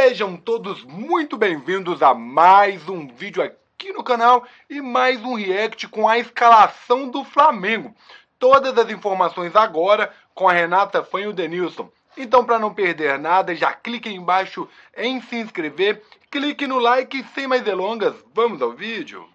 Sejam todos muito bem-vindos a mais um vídeo aqui no canal e mais um react com a escalação do Flamengo. Todas as informações agora com a Renata Fã e o Denilson. Então, para não perder nada, já clique aí embaixo em se inscrever, clique no like e sem mais delongas, vamos ao vídeo.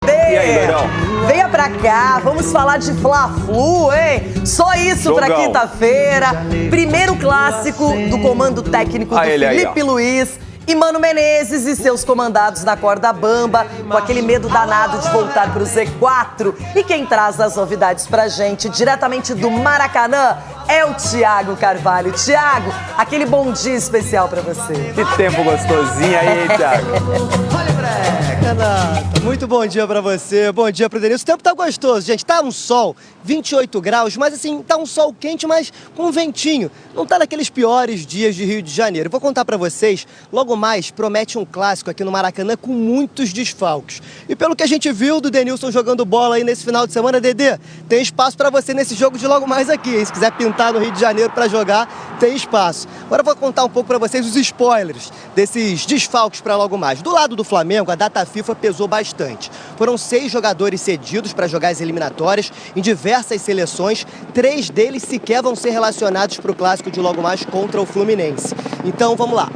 E aí, Leirão? Venha pra cá, vamos falar de Fla-Flu, hein? Só isso pra quinta-feira. Primeiro clássico do comando técnico do Felipe Luiz e Mano Menezes e seus comandados na corda bamba, com aquele medo danado de voltar pro Z4. E quem traz as novidades pra gente, diretamente do Maracanã, é o Thiago Carvalho. Thiago, aquele bom dia especial pra você. Que tempo gostosinho aí, Thiago. Renata, muito bom dia pra você, bom dia pro Denilson. O tempo tá gostoso, gente, tá um sol, 28 graus, mas assim, tá um sol quente, mas com um ventinho. Não tá naqueles piores dias de Rio de Janeiro. Vou contar pra vocês, logo mais promete um clássico aqui no Maracanã com muitos desfalques. E pelo que a gente viu do Denilson jogando bola aí nesse final de semana, Dedê, tem espaço pra você nesse jogo de logo mais aqui, hein? Se quiser pintar no Rio de Janeiro pra jogar, tem espaço. Agora eu vou contar um pouco pra vocês os spoilers desses desfalques pra logo mais. Do lado do Flamengo, a data FIFA pesou bastante. Foram 6 jogadores cedidos para jogar as eliminatórias em diversas seleções. 3 deles sequer vão ser relacionados para o clássico de logo mais contra o Fluminense. Então vamos lá.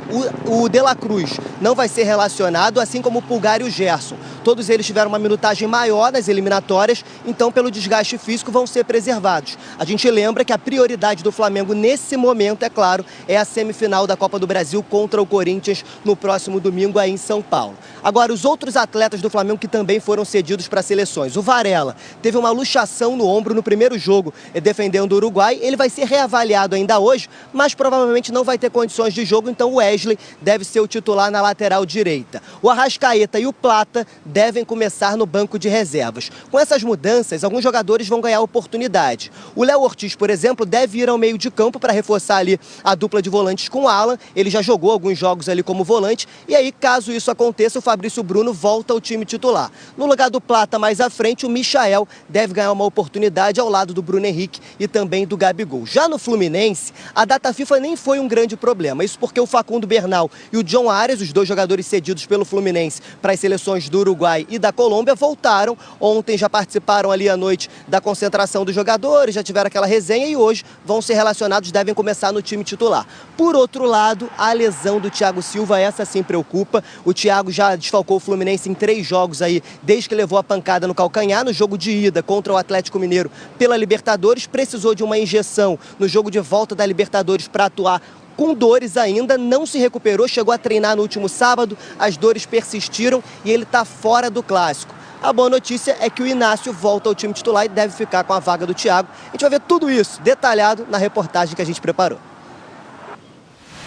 O De La Cruz não vai ser relacionado, assim como o Pulgar e o Gerson. Todos eles tiveram uma minutagem maior nas eliminatórias, então pelo desgaste físico vão ser preservados. A gente lembra que a prioridade do Flamengo nesse momento, é claro, é a semifinal da Copa do Brasil contra o Corinthians no próximo domingo aí em São Paulo. Agora, os outros atletas do Flamengo que também foram cedidos para seleções. O Varela teve uma luxação no ombro no primeiro jogo defendendo o Uruguai. Ele vai ser reavaliado ainda hoje, mas provavelmente não vai ter condições de jogo, então o Wesley deve ser o titular na lateral direita. O Arrascaeta e o Plata devem começar no banco de reservas. Com essas mudanças, alguns jogadores vão ganhar oportunidade. O Léo Ortiz, por exemplo, deve ir ao meio de campo para reforçar ali a dupla de volantes com o Alan. Ele já jogou alguns jogos ali como volante, e aí, caso isso aconteça, o Fabrício Bruno volta ao time titular. No lugar do Plata, mais à frente, o Michael deve ganhar uma oportunidade ao lado do Bruno Henrique e também do Gabigol. Já no Fluminense, a data FIFA nem foi um grande problema. Isso porque o Facundo Bernal e o John Arias, os 2 jogadores cedidos pelo Fluminense para as seleções do Uruguai e da Colômbia, voltaram. Ontem já participaram ali à noite da concentração dos jogadores, já tiveram aquela resenha e hoje vão ser relacionados, devem começar no time titular. Por outro lado, a lesão do Thiago Silva, essa sim preocupa. O Thiago já desfalcou o Fluminense em 3 jogos aí, desde que levou a pancada no calcanhar. No jogo de ida contra o Atlético Mineiro pela Libertadores, precisou de uma injeção no jogo de volta da Libertadores para atuar com dores ainda, não se recuperou, chegou a treinar no último sábado, as dores persistiram e ele está fora do clássico. A boa notícia é que o Inácio volta ao time titular e deve ficar com a vaga do Thiago. A gente vai ver tudo isso detalhado na reportagem que a gente preparou.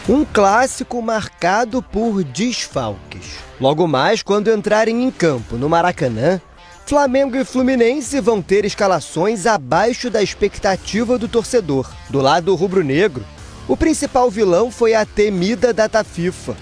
Um clássico marcado por desfalques. Logo mais, quando entrarem em campo no Maracanã, Flamengo e Fluminense vão ter escalações abaixo da expectativa do torcedor. Do lado rubro-negro, o principal vilão foi a temida data FIFA.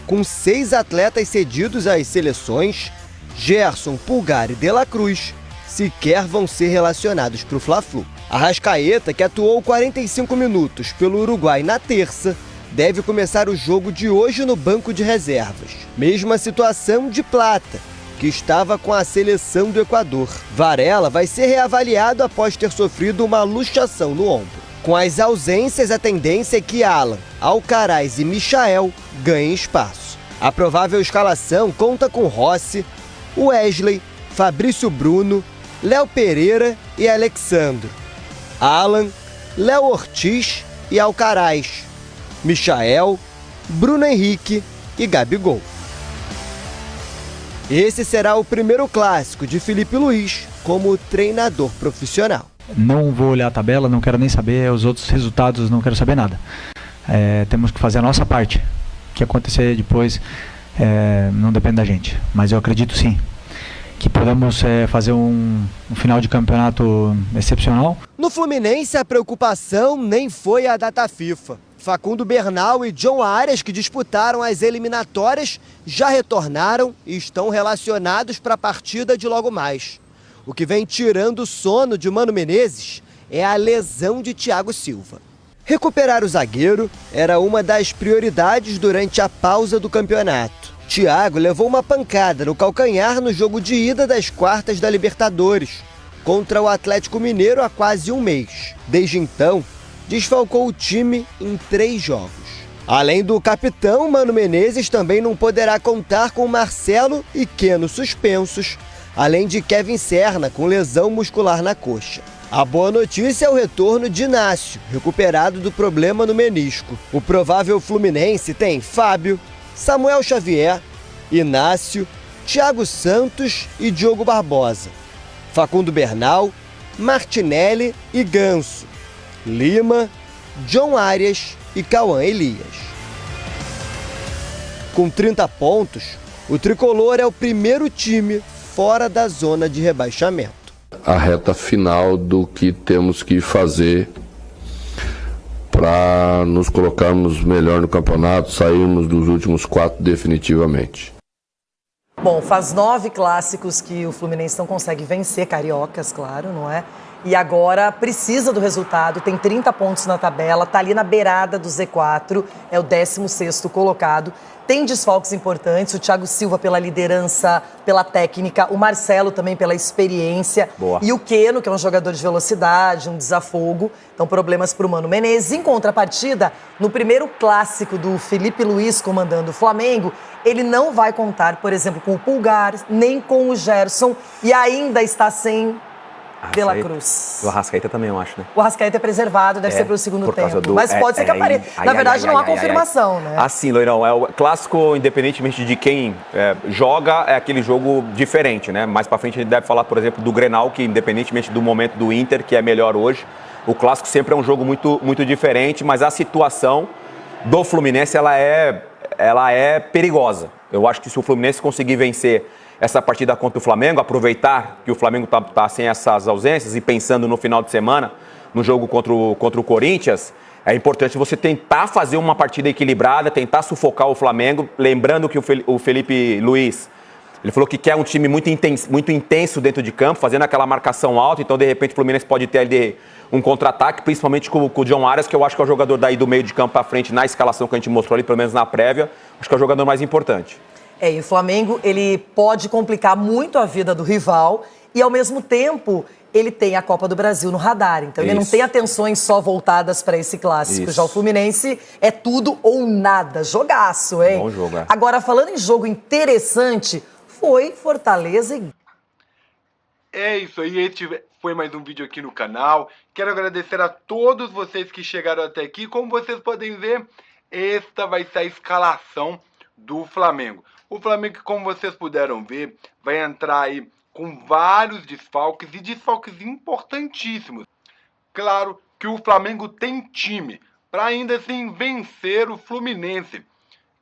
Com 6 atletas cedidos às seleções, Gerson, Pulgar e De La Cruz sequer vão ser relacionados para o Fla-Flu. Arrascaeta, que atuou 45 minutos pelo Uruguai na terça, deve começar o jogo de hoje no banco de reservas. Mesma situação de Plata, que estava com a seleção do Equador. Varela vai ser reavaliado após ter sofrido uma luxação no ombro. Com as ausências, a tendência é que Alan, Alcaraz e Michael ganhem espaço. A provável escalação conta com Rossi, Wesley, Fabrício Bruno, Léo Pereira e Alexandro. Alan, Léo Ortiz e Alcaraz. Michael, Bruno Henrique e Gabigol. Esse será o primeiro clássico de Felipe Luiz como treinador profissional. Não vou olhar a tabela, não quero nem saber os outros resultados, não quero saber nada. Temos que fazer a nossa parte. O que acontecer depois não depende da gente. Mas eu acredito sim que podemos fazer um final de campeonato excepcional. No Fluminense, a preocupação nem foi a data FIFA. Facundo Bernal e John Arias, que disputaram as eliminatórias, já retornaram e estão relacionados para a partida de logo mais. O que vem tirando o sono de Mano Menezes é a lesão de Thiago Silva. Recuperar o zagueiro era uma das prioridades durante a pausa do campeonato. Thiago levou uma pancada no calcanhar no jogo de ida das quartas da Libertadores, contra o Atlético Mineiro há quase um mês. Desde então, desfalcou o time em 3 jogos. Além do capitão, Mano Menezes também não poderá contar com Marcelo e Keno suspensos, além de Kevin Serna com lesão muscular na coxa. A boa notícia é o retorno de Inácio, recuperado do problema no menisco. O provável Fluminense tem Fábio, Samuel Xavier, Inácio, Thiago Santos e Diogo Barbosa, Facundo Bernal, Martinelli e Ganso, Lima, John Arias e Cauã Elias. Com 30 pontos, o tricolor é o primeiro time fora da zona de rebaixamento. A reta final do que temos que fazer para nos colocarmos melhor no campeonato, sairmos dos últimos 4 definitivamente. Bom, faz 9 clássicos que o Fluminense não consegue vencer, cariocas, claro, não é? E agora precisa do resultado, tem 30 pontos na tabela, tá ali na beirada do Z4, é o 16º colocado. Tem desfalques importantes, o Thiago Silva pela liderança, pela técnica, o Marcelo também pela experiência. Boa. E o Keno, que é um jogador de velocidade, um desafogo. Então, problemas para o Mano Menezes. Em contrapartida, no primeiro clássico do Felipe Luiz comandando o Flamengo, ele não vai contar, por exemplo, com o Pulgar, nem com o Gerson, e ainda está sem De La Cruz. O Arrascaeta também, eu acho, né? O Arrascaeta é preservado, deve ser pelo segundo tempo. Mas pode ser que apareça. Na verdade, não há confirmação, né? Assim, Loirão, é o clássico, independentemente de quem joga, é aquele jogo diferente, né? Mais pra frente a gente deve falar, por exemplo, do Grenal, que independentemente do momento do Inter, que é melhor hoje, o clássico sempre é um jogo muito, muito diferente, mas a situação do Fluminense, ela é perigosa. Eu acho que se o Fluminense conseguir vencer essa partida contra o Flamengo, aproveitar que o Flamengo tá sem essas ausências e pensando no final de semana, no jogo contra o Corinthians, é importante você tentar fazer uma partida equilibrada, tentar sufocar o Flamengo, lembrando que o Felipe Luiz, ele falou que quer um time muito intenso dentro de campo, fazendo aquela marcação alta, então de repente o Fluminense pode ter ali um contra-ataque, principalmente com o John Arias, que eu acho que é o jogador daí do meio de campo para frente, na escalação que a gente mostrou ali, pelo menos na prévia, acho que é o jogador mais importante. E o Flamengo, ele pode complicar muito a vida do rival e, ao mesmo tempo, ele tem a Copa do Brasil no radar. Então, ele não tem atenções só voltadas para esse clássico. Isso. Já o Fluminense é tudo ou nada. Jogaço, hein? Bom jogo, é. Agora, falando em jogo interessante, foi Fortaleza e... É isso aí, este foi mais um vídeo aqui no canal. Quero agradecer a todos vocês que chegaram até aqui. Como vocês podem ver, esta vai ser a escalação do Flamengo. O Flamengo, como vocês puderam ver, vai entrar aí com vários desfalques e desfalques importantíssimos. Claro que o Flamengo tem time para ainda assim vencer o Fluminense,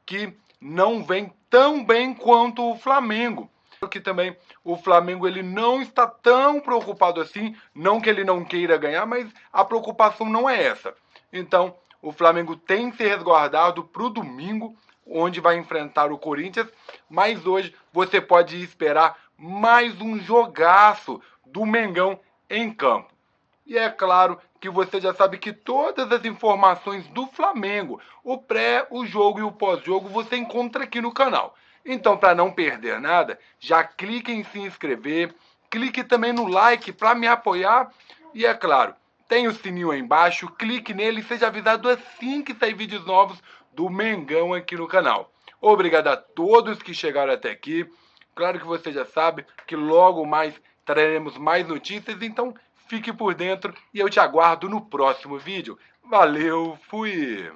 que não vem tão bem quanto o Flamengo. Que também o Flamengo ele não está tão preocupado assim, não que ele não queira ganhar, mas a preocupação não é essa. Então, o Flamengo tem que ser resguardado para o domingo, onde vai enfrentar o Corinthians, mas hoje você pode esperar mais um jogaço do Mengão em campo. E é claro que você já sabe que todas as informações do Flamengo, o pré, o jogo e o pós-jogo, você encontra aqui no canal. Então, para não perder nada, já clique em se inscrever, clique também no like para me apoiar e, é claro, tem o sininho aí embaixo, clique nele e seja avisado assim que sair vídeos novos do Mengão aqui no canal. Obrigado a todos que chegaram até aqui. Claro que você já sabe que logo mais traremos mais notícias, então fique por dentro e eu te aguardo no próximo vídeo. Valeu, fui!